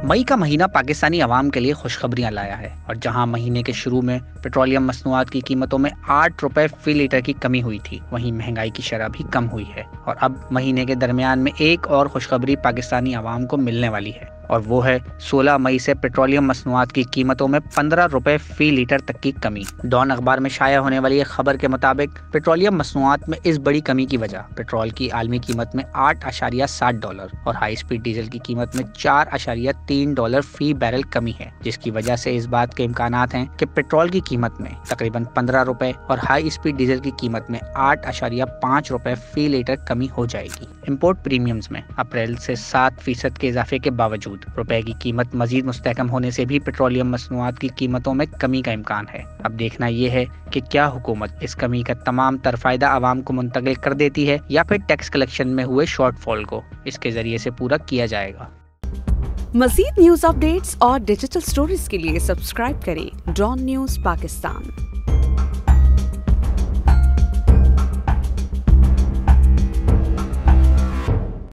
मई का महीना पाकिस्तानी अवाम के लिए खुशखबरियां लाया है और जहां महीने के शुरू में पेट्रोलियम मसनूआत की कीमतों में 8 रुपए फी लीटर की कमी हुई थी, वहीं महंगाई की शरह भी कम हुई है। और अब महीने के दरमियान में एक और खुशखबरी पाकिस्तानी अवाम को मिलने वाली है और वो है 16 मई से पेट्रोलियम मसनूआत की कीमतों में 15 रुपए फी लीटर तक की कमी। डॉन अखबार में शाया होने वाली एक खबर के मुताबिक पेट्रोलियम मसनूआत में इस बड़ी कमी की वजह पेट्रोल की आलमी कीमत में $8.60 और हाई स्पीड डीजल की कीमत में $4.3 फी बैरल कमी है, जिसकी वजह से इस बात के इम्कानात हैं कि पेट्रोल की कीमत में तकरीबन 15 रुपए और हाई स्पीड डीजल की कीमत में 8.5 रुपए फी लीटर कमी हो जाएगी। इंपोर्ट प्रीमियम्स में अप्रैल से 7% के इजाफे के बावजूद रुपए की कीमत मजीद मुस्तहकम होने से भी पेट्रोलियम मसनूआत की कीमतों में कमी का इम्कान है। अब देखना यह है कि क्या हुकूमत इस कमी का तमाम तर फायदा आवाम को मुंतकिल कर देती है या फिर टैक्स कलेक्शन में हुए शॉर्टफॉल को इसके जरिए से पूरा किया जाएगा। मज़ीद न्यूज़ अपडेट्स और डिजिटल स्टोरीज के लिए सब्सक्राइब करें डॉन न्यूज़ पाकिस्तान।